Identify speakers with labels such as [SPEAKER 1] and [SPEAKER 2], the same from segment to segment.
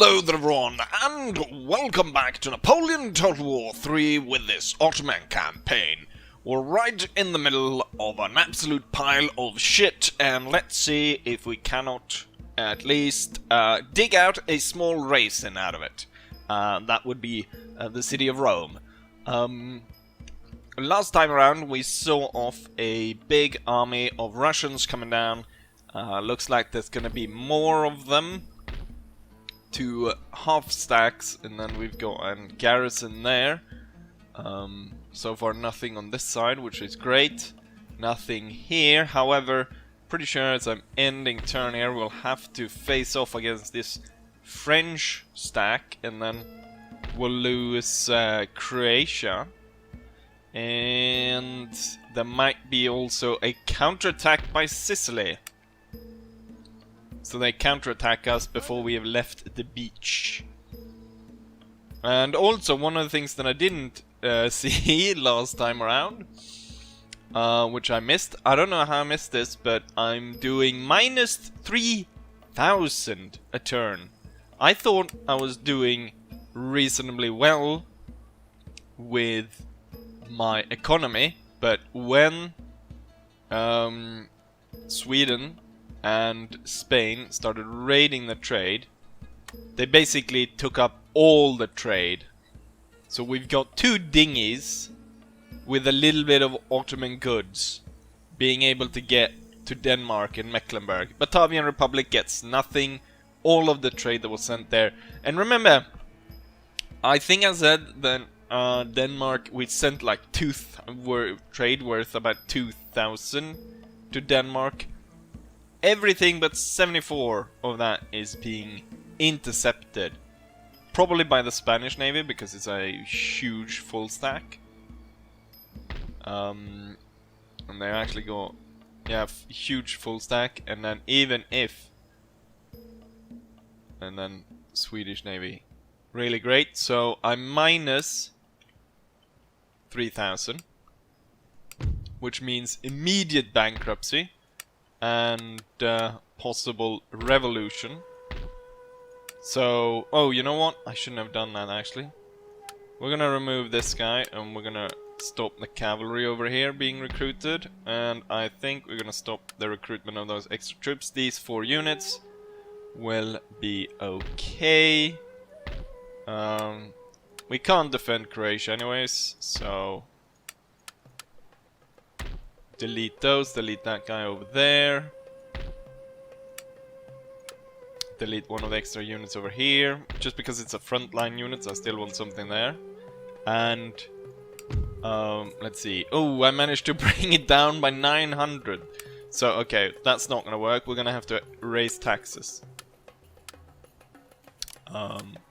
[SPEAKER 1] Hello there everyone, and welcome back to Napoleon Total War 3 with this Ottoman campaign. We're right in the middle of an absolute pile of shit, and let's see if we cannot at least dig out a small raisin out of it. That would be the city of Rome. Last time around we saw off a big army of Russians coming down. Looks like there's gonna be more of them. 2 half stacks, and then we've got a garrison there. So far nothing on this side, which is great. Nothing here, however, pretty sure as I'm ending turn here we'll have to face off against this French stack, and then we'll lose Croatia. And there might be also a counterattack by Sicily. So they counterattack us before we have left the beach. And also, one of the things that I didn't see last time around, which I missed, I don't know how I missed this, but I'm doing minus 3,000 a turn. I thought I was doing reasonably well with my economy, but when Sweden and Spain started raiding the trade, they basically took up all the trade. So we've got 2 dinghies with a little bit of Ottoman goods being able to get to Denmark and Mecklenburg. Batavian Republic gets nothing, all of the trade that was sent there. And remember, I think I said that Denmark, we sent like trade worth about 2,000 to Denmark. Everything but 74 of that is being intercepted. Probably by the Spanish Navy, because it's a huge full stack. And they actually got, yeah, huge full stack. And then even if, and then Swedish Navy, really great. So I'm minus 3,000, which means immediate bankruptcy and possible revolution. So, oh, you know what? I shouldn't have done that actually. We're gonna remove this guy, and we're gonna stop the cavalry over here being recruited, and I think we're gonna stop the recruitment of those extra troops. These 4 units will be okay. We can't defend Croatia anyways, so delete those, delete that guy over there. Delete one of the extra units over here. Just because it's a frontline unit, I still want something there. And let's see. Oh, I managed to bring it down by 900. So, okay, that's not gonna work. We're gonna have to raise taxes.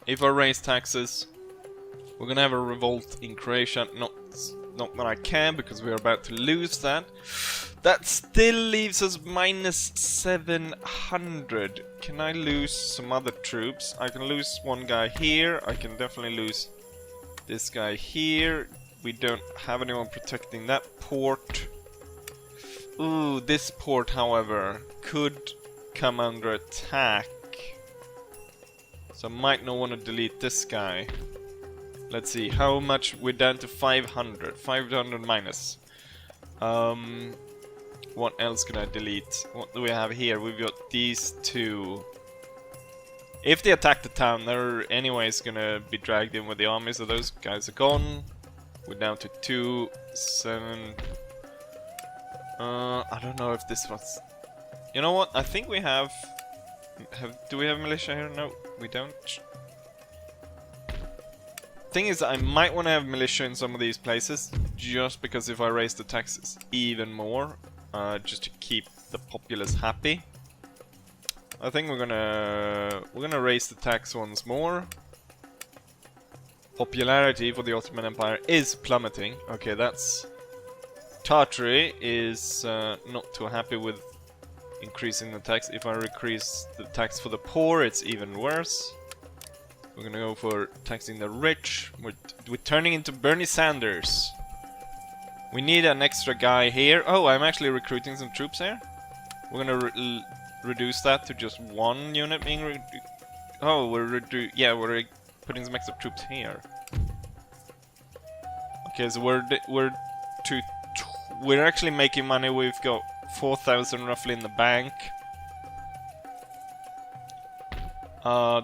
[SPEAKER 1] If I raise taxes, we're gonna have a revolt in Croatia. Not that I can, because we're about to lose that. That still leaves us minus 700. Can I lose some other troops? I can lose one guy here. I can definitely lose this guy here. We don't have anyone protecting that port. Ooh, this port, however, could come under attack. So I might not want to delete this guy. Let's see, how much? We're down to 500. 500 minus. What else can I delete? What do we have here? We've got these 2. If they attack the town, they're anyways gonna be dragged in with the army, so those guys are gone. We're down to 2, 7. I don't know if this was... You know what? I think we have... Do we have militia here? No, we don't. Thing is, I might want to have militia in some of these places, just because if I raise the taxes even more, just to keep the populace happy. I think we're gonna raise the tax once more. Popularity for the Ottoman Empire is plummeting. Okay, that's... Tartary is not too happy with increasing the tax. If I increase the tax for the poor, it's even worse. We're gonna go for taxing the rich. We're turning into Bernie Sanders. We need an extra guy here. Oh, I'm actually recruiting some troops here. We're gonna reduce that to just 1 unit being Oh, we're putting some extra troops here. Okay, so we're actually making money. We've got 4,000 roughly in the bank.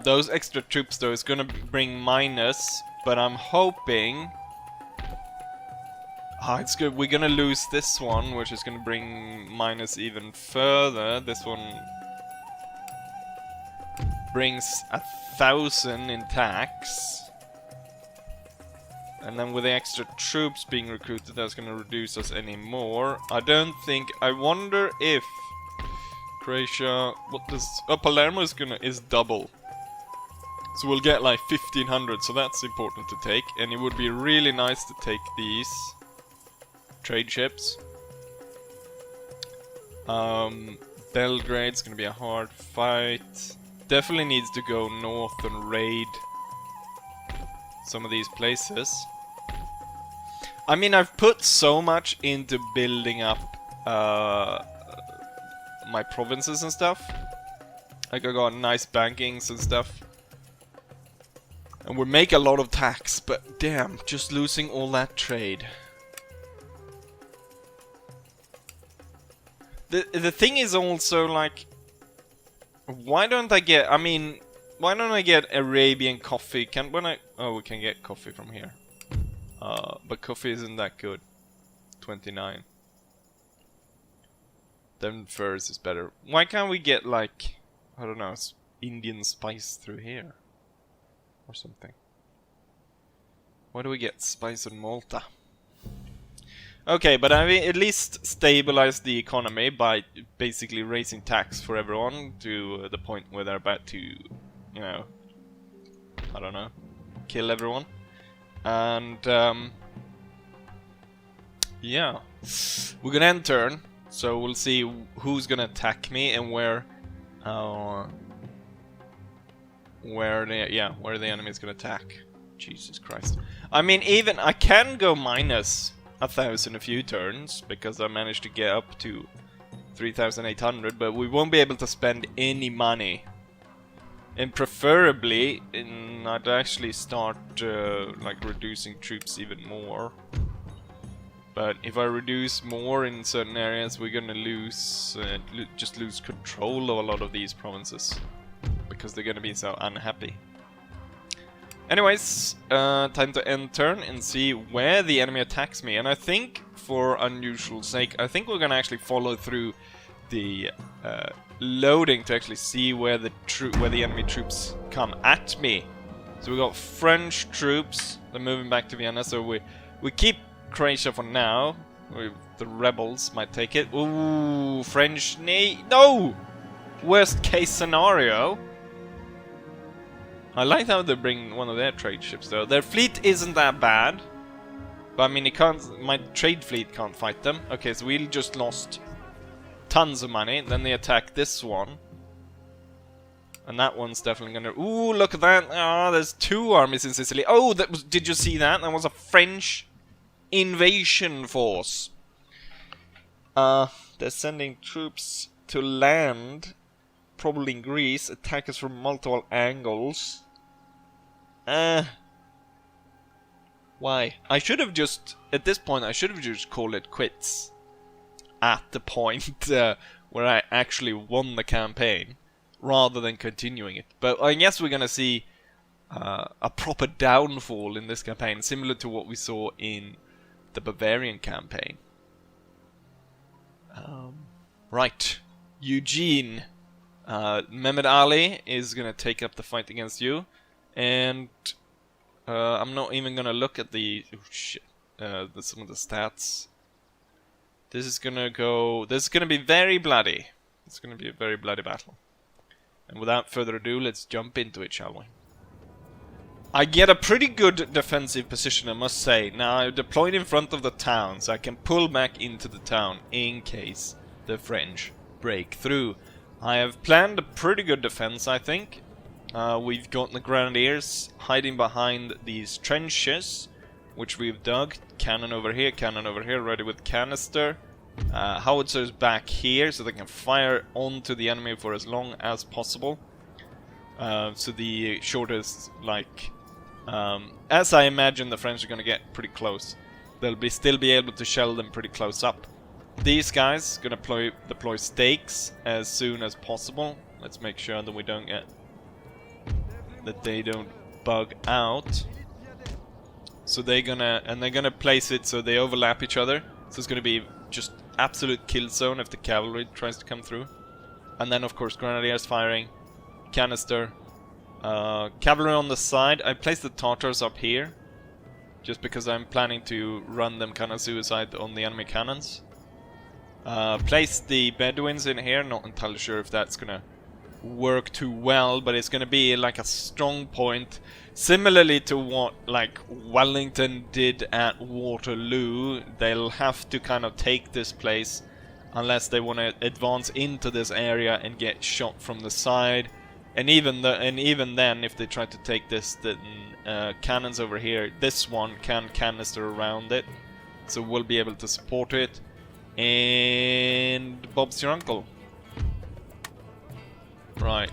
[SPEAKER 1] Those extra troops though is gonna bring minus, but I'm hoping. It's good. We're gonna lose this one, which is gonna bring minus even further. This one brings 1,000 in tax. And then with the extra troops being recruited, that's gonna reduce us any more. I wonder if Croatia, Palermo is double. So we'll get like 1,500, so that's important to take. And it would be really nice to take these trade ships. Belgrade's gonna be a hard fight. Definitely needs to go north and raid some of these places. I mean, I've put so much into building up my provinces and stuff. Like I got nice bankings and stuff. And we make a lot of tax, but damn, just losing all that trade. The thing is also like, why don't I get Arabian coffee? We can get coffee from here. But coffee isn't that good. 29. Then furs is better. Why can't we get like, I don't know, Indian spice through here? Or something. Why do we get spice in Malta? Okay, but I mean, at least stabilize the economy by basically raising tax for everyone to the point where they're about to, you know, I don't know, kill everyone. And, yeah. We're gonna end turn, so we'll see who's gonna attack me and where the enemy is gonna attack. Jesus Christ. I mean, even I can go minus 1,000 a few turns because I managed to get up to 3,800, but we won't be able to spend any money. And preferably, I'd actually start like reducing troops even more. But if I reduce more in certain areas, we're gonna lose control of a lot of these provinces because they're gonna be so unhappy. Anyways, time to end turn and see where the enemy attacks me. And I think, for unusual sake, I think we're gonna actually follow through the loading to actually see where the enemy troops come at me. So we got French troops. They're moving back to Vienna. So we keep Croatia for now. The rebels might take it. Ooh, French no. Worst case scenario. I like how they bring one of their trade ships though. Their fleet isn't that bad. But I mean, my trade fleet can't fight them. Okay, so we just lost tons of money. Then they attack this one. And that one's definitely gonna... Ooh, look at that. Ah, there's 2 armies in Sicily. Oh, did you see that? That was a French invasion force. They're sending troops to land. Probably in Greece. Attack us from multiple angles. Why? I should have just... At this point, I should have just called it quits. At the point where I actually won the campaign. Rather than continuing it. But I guess we're gonna see a proper downfall in this campaign. Similar to what we saw in the Bavarian campaign. Right. Eugene. Mehmed Ali is gonna take up the fight against you. And I'm not even gonna look at the some of the stats. This is gonna be very bloody. It's gonna be a very bloody battle. And without further ado, let's jump into it, shall we? I get a pretty good defensive position, I must say. Now I'm deployed in front of the town, so I can pull back into the town in case the French break through. I have planned a pretty good defense, I think. We've got the grenadiers hiding behind these trenches, which we've dug. Cannon over here, ready with canister. Howitzers back here, so they can fire onto the enemy for as long as possible. So the shortest, like, as I imagine, the French are gonna get pretty close. They'll still be able to shell them pretty close up. These guys gonna deploy stakes as soon as possible. Let's make sure that we don't get that they don't bug out. So they're gonna place it so they overlap each other. So it's gonna be just absolute kill zone if the cavalry tries to come through. And then of course grenadiers firing, canister, cavalry on the side. I placed the Tartars up here, just because I'm planning to run them kind of suicide on the enemy cannons. Place the Bedouins in here, not entirely sure if that's gonna work too well, but it's gonna be like a strong point, similarly to what like Wellington did at Waterloo. They'll have to kind of take this place unless they want to advance into this area and get shot from the side. And even then, if they try to take this, then cannons over here, this one can canister around it, so we'll be able to support it. And Bob's your uncle. Right,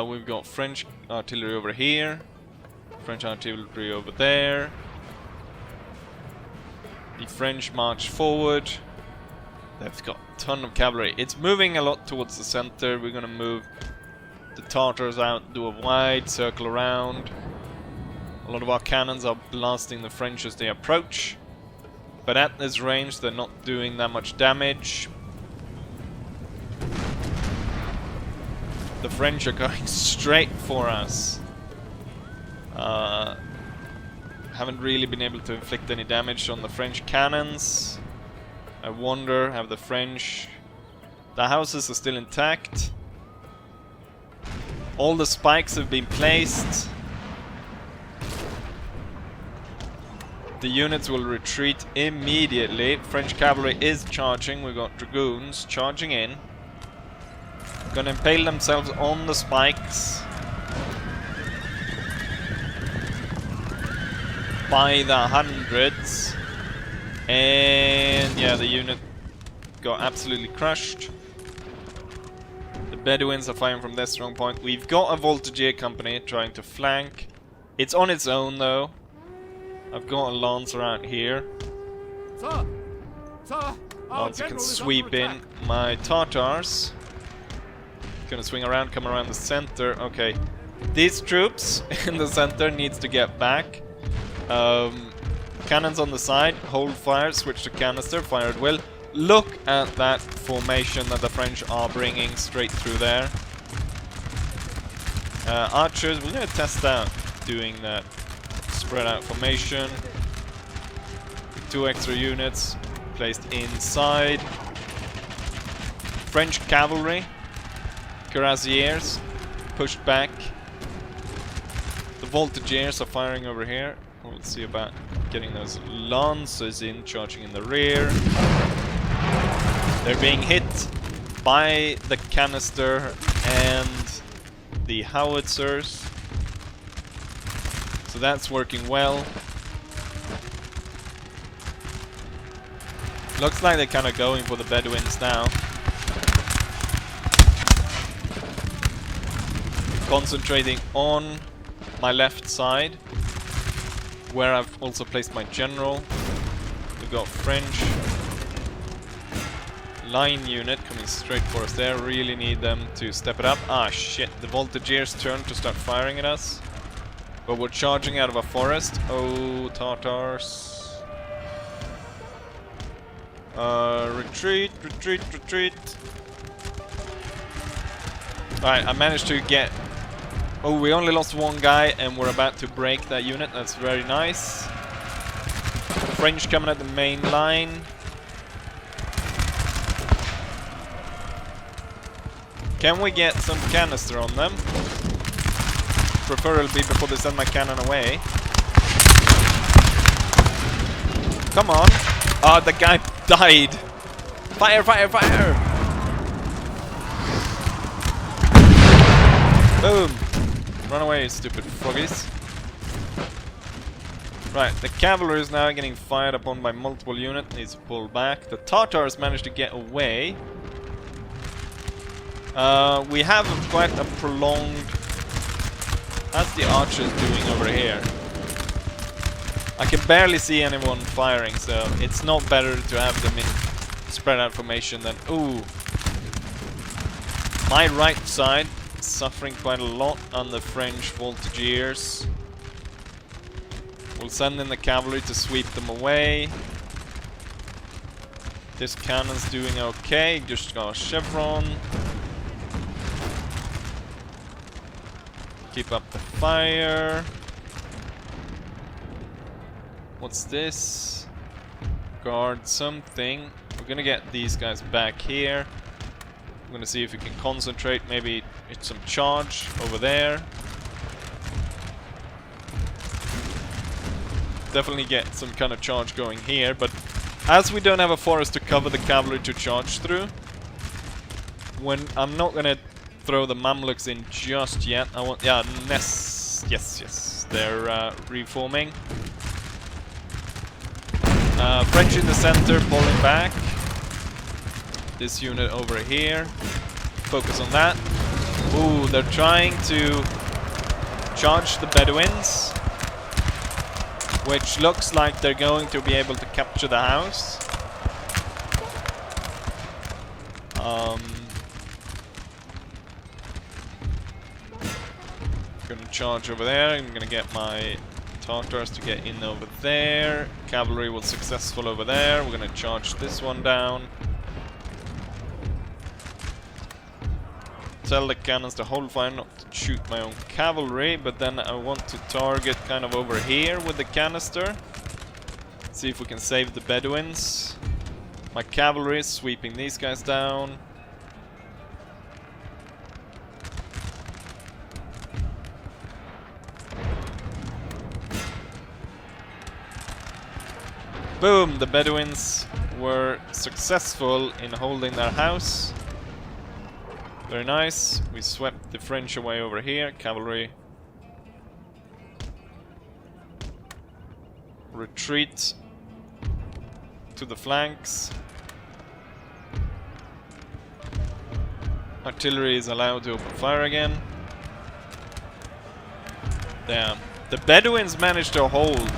[SPEAKER 1] we've got French artillery over here, French artillery over there. The French march forward. They've got a ton of cavalry. It's moving a lot towards the center. We're gonna move the Tartars out, do a wide circle around. A lot of our cannons are blasting the French as they approach, but at this range they're not doing that much damage. The French are going straight for us. Haven't really been able to inflict any damage on the French cannons. I wonder, have the French... The houses are still intact. All the spikes have been placed. The units will retreat immediately. French cavalry is charging. We've got dragoons charging in. Gonna impale themselves on the spikes. By the hundreds. And yeah, the unit got absolutely crushed. The Bedouins are firing from their strong point. We've got a Voltigeur company trying to flank. It's on its own though. I've got a Lancer out here. Lancer can sweep in. My Tartars gonna swing around, come around the center. Okay, these troops in the center needs to get back. Cannons on the side, hold fire, switch to canister, fire at will. Look at that formation that the French are bringing straight through there. Archers, we're gonna test out doing that spread out formation. 2 extra units placed inside. French cavalry, cuirassiers pushed back. The Voltigeurs are firing over here. Let's see about getting those Lancers in, charging in the rear. They're being hit by the canister and the howitzers. So that's working well. Looks like they're kind of going for the Bedouins now. Concentrating on my left side, where I've also placed my general. We've got French line unit coming straight for us there. Really need them to step it up. Ah shit, the Voltigeurs turn to start firing at us. But we're charging out of a forest. Oh, Tartars. Retreat, retreat, retreat. Alright, I managed to get... Oh, we only lost one guy and we're about to break that unit. That's very nice. French coming at the main line. Can we get some canister on them? Preferably before they send my cannon away. Come on. Oh, the guy died. Fire, fire, fire. Boom. Run away, stupid froggies. Right, the cavalry is now getting fired upon by multiple units. Needs to pull back. The Tartars managed to get away. We have quite a prolonged How's the archers doing over here? I can barely see anyone firing, so it's not better to have them in spread out formation than... Ooh! My right side is suffering quite a lot on the French voltigeurs. We'll send in the cavalry to sweep them away. This cannon's doing okay, just got a chevron. Keep up the fire. What's this? Guard something. We're gonna get these guys back here. I'm gonna see if we can concentrate. Maybe it's some charge over there. Definitely get some kind of charge going here, but as we don't have a forest to cover the cavalry to charge through, I'm not gonna throw the Mamluks in just yet. I want, yeah, yes, they're reforming. French in the center, pulling back. This unit over here, focus on that. Ooh, they're trying to charge the Bedouins, which looks like they're going to be able to capture the house. Gonna charge over there. I'm gonna get my Tartars to get in over there. Cavalry was successful over there. We're gonna charge this one down. Tell the cannons to hold fire, not to shoot my own cavalry, but then I want to target kind of over here with the canister. See if we can save the Bedouins. My cavalry is sweeping these guys down. Boom! The Bedouins were successful in holding their house. Very nice. We swept the French away over here. Cavalry. Retreat to the flanks. Artillery is allowed to open fire again. Damn. The Bedouins managed to hold,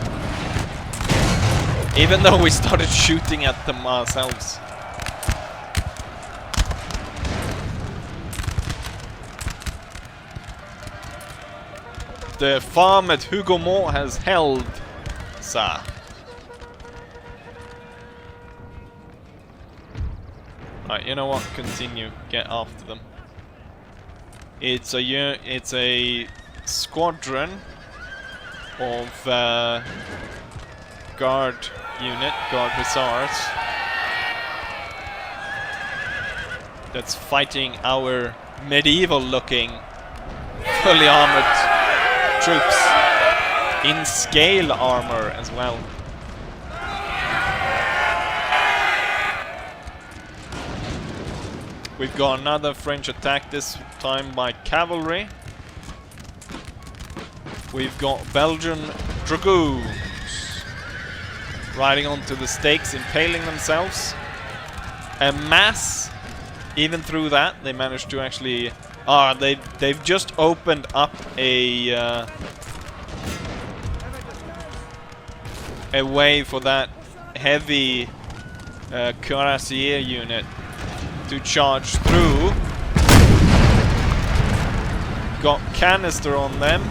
[SPEAKER 1] even though we started shooting at them ourselves. The farm at Hougomont has held, sir. Alright, you know what? Continue. Get after them. It's a squadron of guard hussars that's fighting our medieval-looking, fully armored troops in scale armor as well. We've got another French attack, this time by cavalry. We've got Belgian dragoons riding onto the stakes, impaling themselves. A mass, even through that, they managed to actually... they've just opened up a way for that heavy cuirassier unit to charge through. Got canister on them.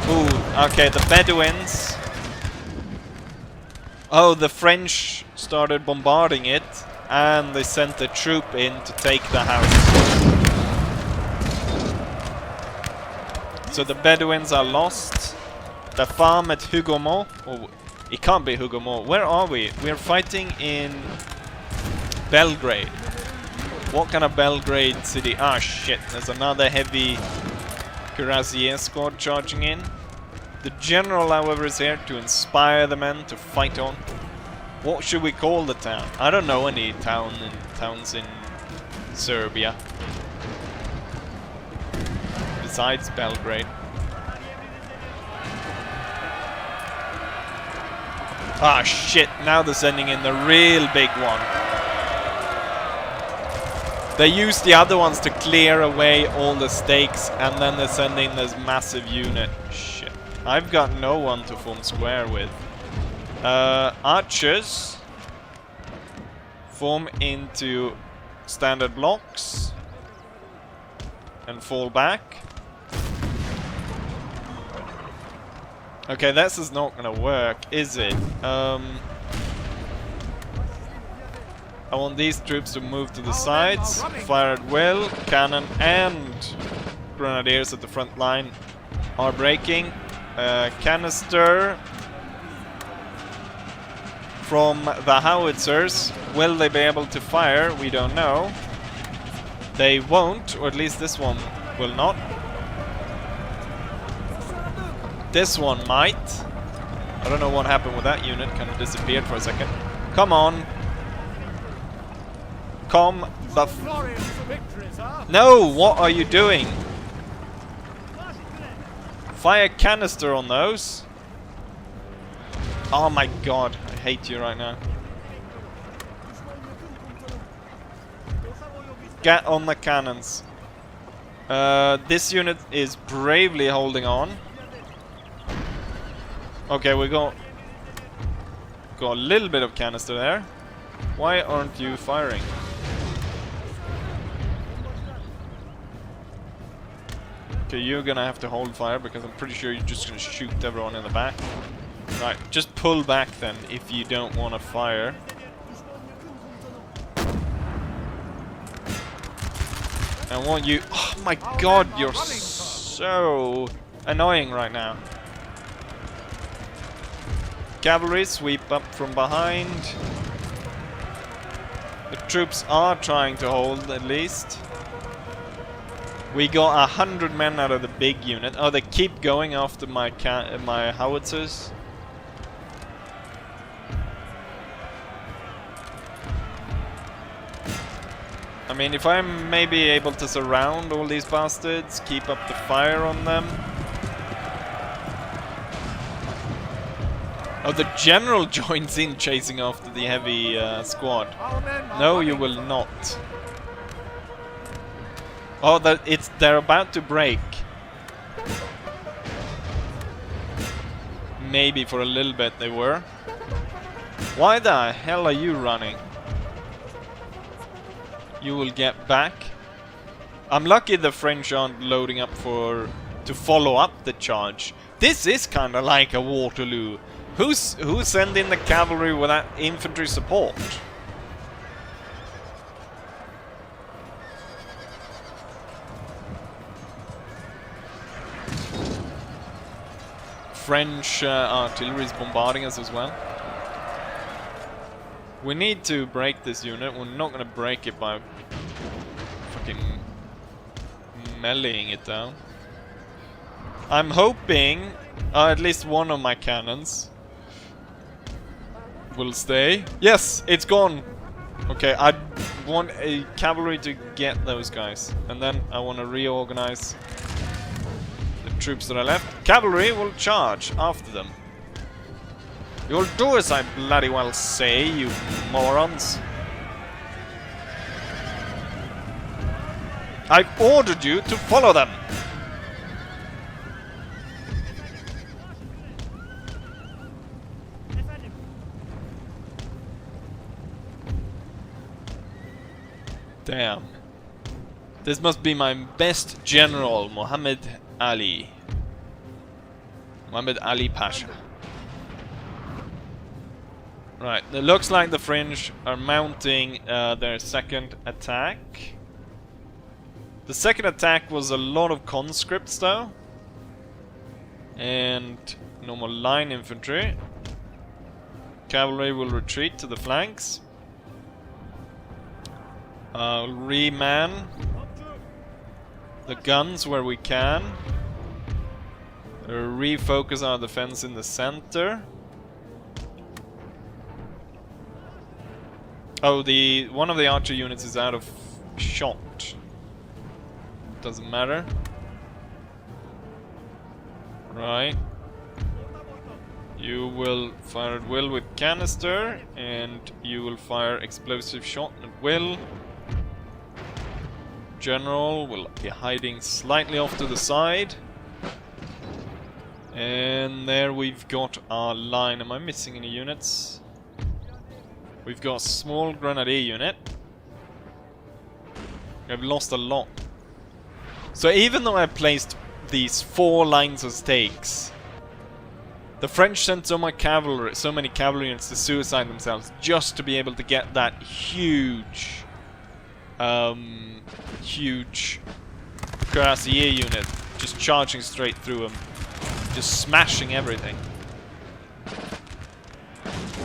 [SPEAKER 1] Ooh, okay, the Bedouins. Oh, the French started bombarding it, and they sent a troop in to take the house. So the Bedouins are lost. The farm at Hougomont. Oh, it can't be Hougomont. Where are we? We're fighting in Belgrade. What kind of Belgrade city? Ah, shit. There's another heavy cuirassier squad charging in. The general, however, is here to inspire the men to fight on. What should we call the town? I don't know any towns in Serbia besides Belgrade. Ah, shit, now they're sending in the real big one. They use the other ones to clear away all the stakes, and then they send in this massive unit. Shit. I've got no one to form square with. Archers form into standard blocks and fall back. Okay, this is not gonna work, is it? I want these troops to move to the sides. Fire at will. Cannon and grenadiers at the front line are breaking. Canister from the howitzers. Will they be able to fire? We don't know. They won't, or at least this one will not. This one might. I don't know what happened with that unit. Kind of disappeared for a second. Come on. Come the f— No, what are you doing? Fire canister on those. Oh my god, I hate you right now. Get on the cannons. This unit is bravely holding on. Okay, we got a little bit of canister there. Why aren't you firing? Okay, you're gonna have to hold fire because I'm pretty sure you're just gonna shoot everyone in the back. Right, just pull back then if you don't want to fire. I want you— oh my god, you're so annoying right now. Cavalry sweep up from behind. The troops are trying to hold at least. We got 100 men out of the big unit. Oh, they keep going after my howitzers. I mean, if I'm maybe able to surround all these bastards, keep up the fire on them. Oh, the general joins in chasing after the heavy squad. No, you will not. Oh, they're about to break. Maybe for a little bit they were. Why the hell are you running? You will get back. I'm lucky the French aren't loading up to follow up the charge. This is kind of like a Waterloo. Who's sending the cavalry without infantry support? French artillery is bombarding us as well. We need to break this unit. We're not going to break it by fucking meleeing it down. I'm hoping at least one of my cannons will stay. Yes, it's gone. Okay, I want a cavalry to get those guys, and then I want to reorganize the troops that are left. Cavalry will charge after them. You'll do as I bloody well say, you morons. I've ordered you to follow them. Damn. This must be my best general, Muhammad Ali. Muhammad Ali Pasha. Right, it looks like the French are mounting their second attack. The second attack was a lot of conscripts though. And normal line infantry. Cavalry will retreat to the flanks. Reman the guns where we can. Refocus our defense in the center. Oh, one of the archer units is out of shot. Doesn't matter. Right. You will fire at will with canister, and you will fire explosive shot at will. general will be hiding slightly off to the side. And there we've got our line. Am I missing any units? We've got a small grenadier unit. I've lost a lot. So even though I placed these 4 lines of stakes, the French sent so many cavalry units to suicide themselves just to be able to get that huge cuirassier unit just charging straight through them, just smashing everything.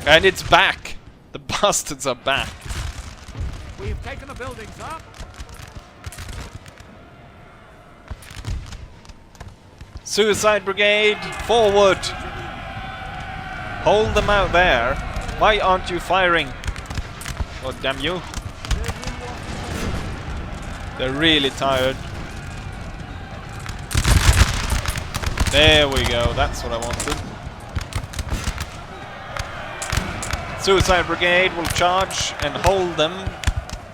[SPEAKER 1] And it's back! The bastards are back!
[SPEAKER 2] We've taken the building, sir!
[SPEAKER 1] Suicide Brigade, forward! Hold them out there. Why aren't you firing? Oh, damn you. They're really tired. There we go, that's what I wanted. Suicide Brigade will charge and hold them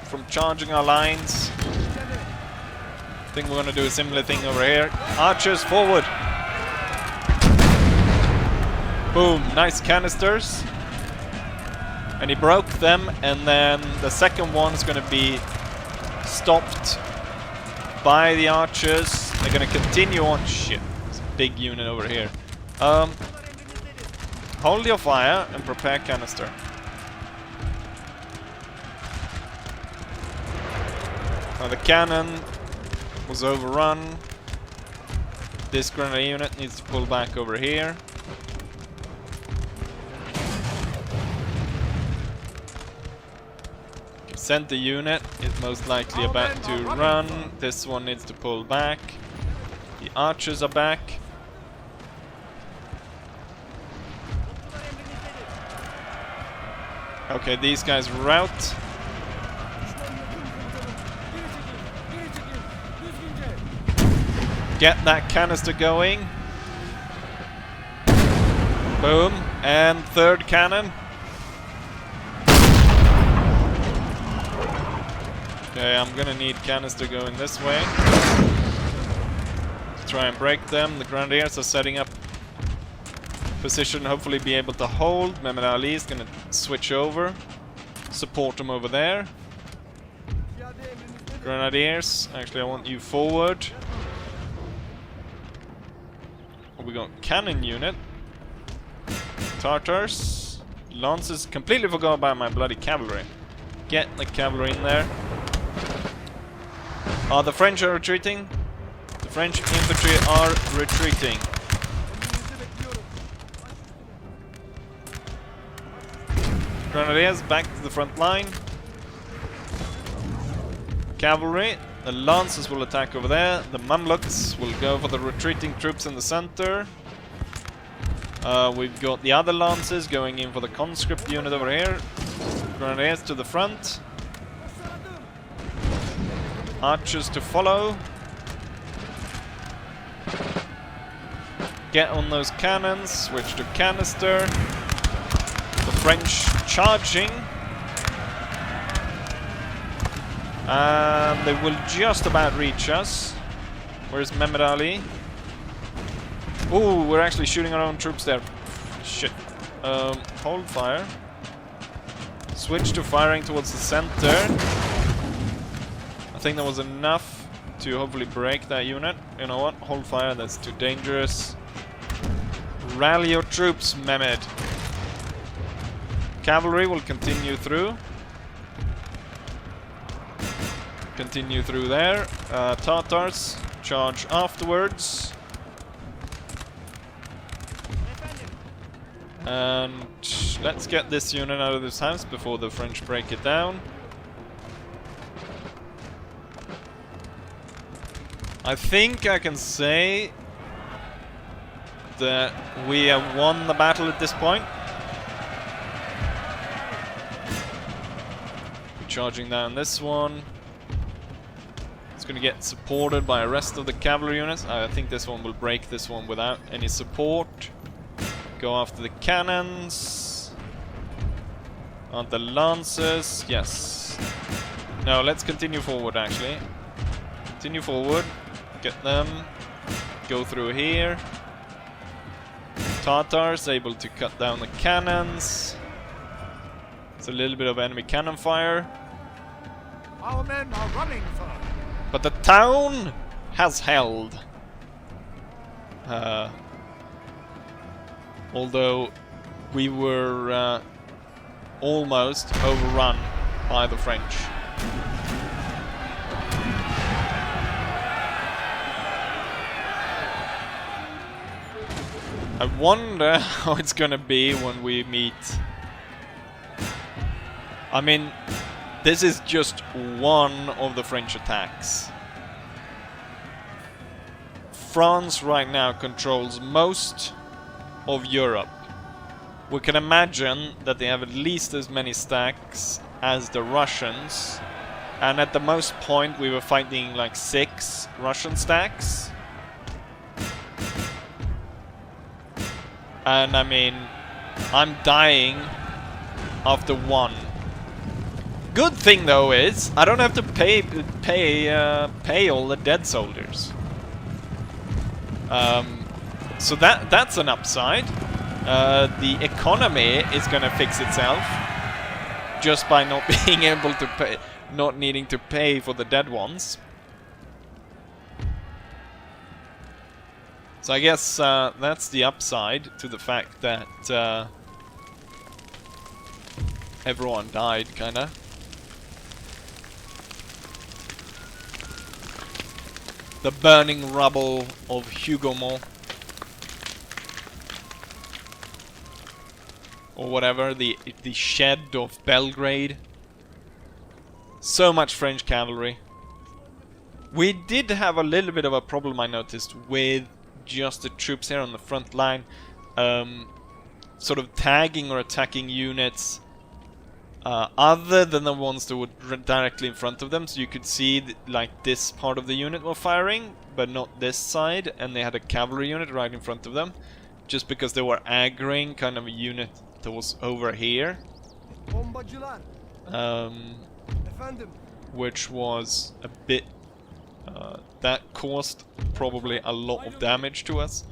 [SPEAKER 1] from charging our lines. I think we're going to do a similar thing over here. Archers, forward! Boom, nice canisters. And he broke them, and then the second one's going to be stopped by the archers. They're going to continue on. Shit, there's a big unit over here. Hold your fire and prepare canister. Now the cannon was overrun. This grenadier unit needs to pull back over here. Center unit is most likely about to run. This one needs to pull back. The archers are back. Okay, these guys rout. Get that canister going. Boom. And third cannon. Okay, I'm gonna need canister going this way to try and break them. The Grenadiers are setting up position, hopefully be able to hold. Mehmed Ali is gonna switch over, support them over there. Grenadiers, actually I want you forward. Oh, we got cannon unit. Tartars. Lancers, completely forgot about my bloody cavalry. Get the cavalry in there. The French are retreating. The French infantry are retreating. Grenadiers back to the front line. Cavalry. The Lancers will attack over there. The Mamluks will go for the retreating troops in the center. We've got the other Lancers going in for the conscript unit over here. Grenadiers to the front. Archers to follow. Get on those cannons. Switch to canister. The French charging. And they will just about reach us. Where's Mehmed Ali? Ooh, we're actually shooting our own troops there. Shit. Hold fire. Switch to firing towards the center. I think that was enough to hopefully break that unit. You know what? Hold fire, that's too dangerous. Rally your troops, Mehmed. Cavalry will continue through. Continue through there. Tatars charge afterwards. And let's get this unit out of this house before the French break it down. I think I can say that we have won the battle at this point. We're charging down this one. It's going to get supported by the rest of the cavalry units. I think this one will break this one without any support. Go after the cannons. Aren't the lancers? Yes. No, let's continue forward actually. Continue forward. Get them. Go through here. Tatars able to cut down the cannons. It's a little bit of enemy cannon fire.
[SPEAKER 2] Our men are running, sir.
[SPEAKER 1] But the town has held. Although we were almost overrun by the French. I wonder how it's gonna be when we meet. I mean, this is just one of the French attacks. France right now controls most of Europe. We can imagine that they have at least as many stacks as the Russians. And at the most point we were fighting like 6 Russian stacks. And I mean, I'm dying after 1. Good thing though is I don't have to pay all the dead soldiers. So that's an upside. The economy is gonna fix itself just by not being able to pay, not needing to pay for the dead ones. So I guess that's the upside to the fact that everyone died, kinda. The burning rubble of Hougomont. Or whatever, the shed of Belgrade. So much French cavalry. We did have a little bit of a problem, I noticed, with just the troops here on the front line. Sort of tagging or attacking units other than the ones that were directly in front of them. So you could see like this part of the unit were firing, but not this side, and they had a cavalry unit right in front of them. Just because they were aggroing kind of a unit that was over here. Which was a bit... that caused probably a lot of damage to us.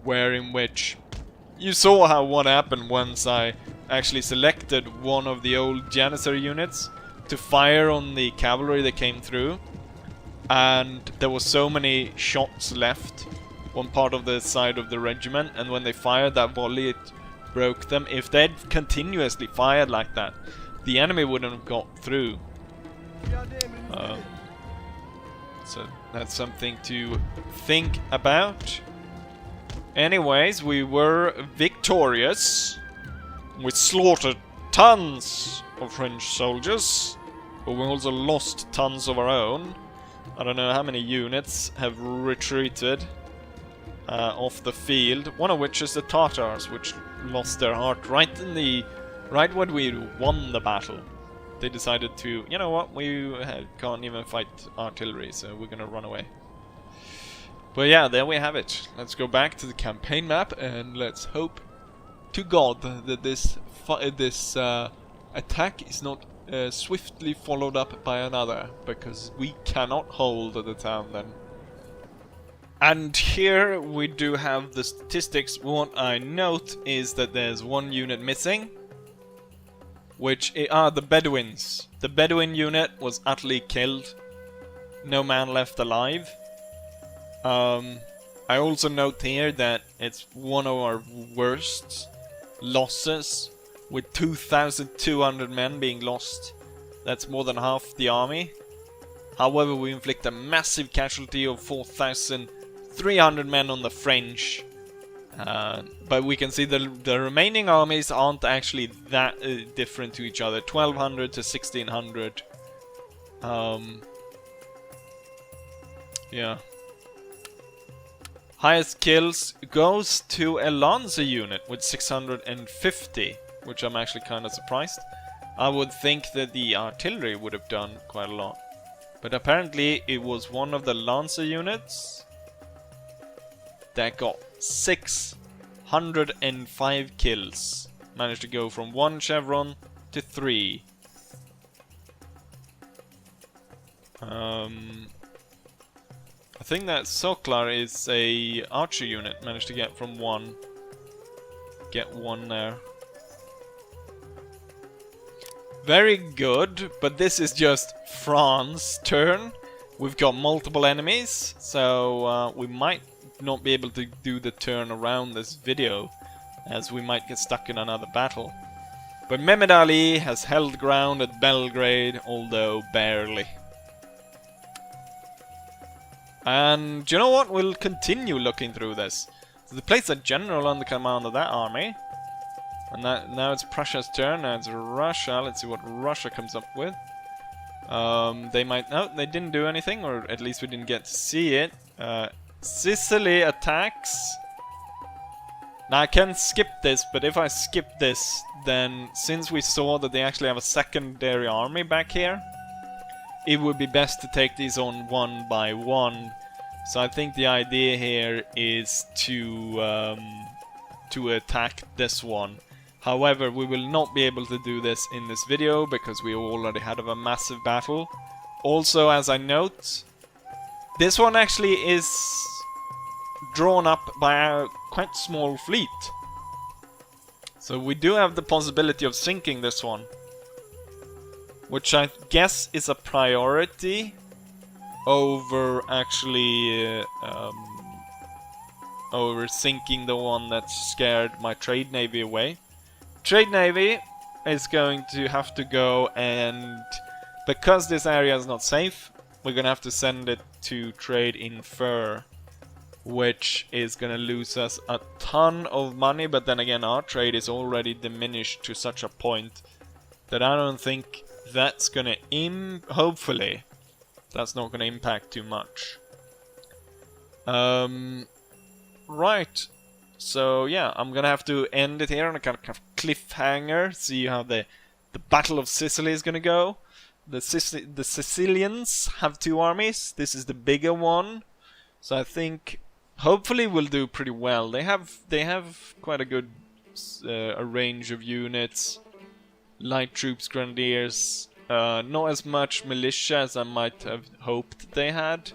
[SPEAKER 1] Where in which... You saw how what happened once I actually selected one of the old Janissary units to fire on the cavalry that came through. And there was so many shots left, one part of the side of the regiment, and when they fired that volley it broke them. If they'd continuously fired like that, the enemy wouldn't have got through. So that's something to think about. Anyways, we were victorious. We slaughtered tons of French soldiers, but we also lost tons of our own. I don't know how many units have retreated off the field. One of which is the Tatars, which lost their heart right when we won the battle. They decided to, you know what, we can't even fight artillery, so we're gonna run away. But yeah, there we have it. Let's go back to the campaign map and let's hope to God that this attack is not swiftly followed up by another, because we cannot hold the town then. And here we do have the statistics. What I note is that there's 1 unit missing, which are the Bedouins. The Bedouin unit was utterly killed. No man left alive. I also note here that it's one of our worst losses, with 2,200 men being lost. That's more than half the army. However, we inflict a massive casualty of 4,300 men on the French. But we can see the remaining armies aren't actually that different to each other. 1,200 to 1,600. Yeah. Highest kills goes to a Lancer unit with 650, which I'm actually kind of surprised. I would think that the artillery would have done quite a lot. But apparently it was one of the Lancer units that got 605 kills. Managed to go from 1 chevron to 3. think that Soklar is a archer unit. Managed to get from one. Get one there. Very good, but this is just France's turn. We've got multiple enemies, so we might not be able to do the turn around this video, as we might get stuck in another battle. But Mehmed Ali has held ground at Belgrade, although barely. And you know what? We'll continue looking through this. So they place a general on the command of that army. And now it's Prussia's turn. Now it's Russia. Let's see what Russia comes up with. They might... No, they didn't do anything, or at least we didn't get to see it. Sicily attacks. Now I can skip this, but if I skip this, then since we saw that they actually have a secondary army back here, it would be best to take these on one by one. So I think the idea here is to attack this one. However, we will not be able to do this in this video because we already had a massive battle. Also, as I note, this one actually is drawn up by a quite small fleet. So we do have the possibility of sinking this one, which I guess is a priority over actually over sinking the one that scared my trade navy away. Trade navy is going to have to go, and because this area is not safe, we're gonna have to send it to trade in fur, which is gonna lose us a ton of money. But then again, our trade is already diminished to such a point that I don't think that's gonna hopefully that's not gonna impact too much. Right. So yeah, I'm gonna have to end it here on a kind of cliffhanger. See how the Battle of Sicily is gonna go. The Sicilians have two armies. This is the bigger one, so I think hopefully we'll do pretty well. They have quite a good a range of units, light troops, grenadiers. Not as much militia as I might have hoped they had.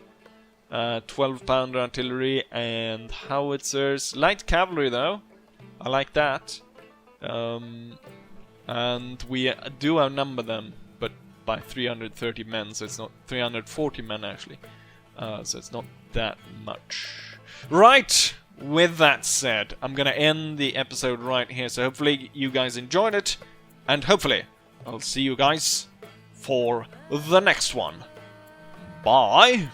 [SPEAKER 1] 12-pounder artillery and howitzers. Light cavalry though, I like that. And we do outnumber them, but by 330 men, so it's not 340 men actually. So it's not that much. Right, with that said, I'm gonna end the episode right here, so hopefully you guys enjoyed it, and hopefully I'll see you guys for the next one. Bye!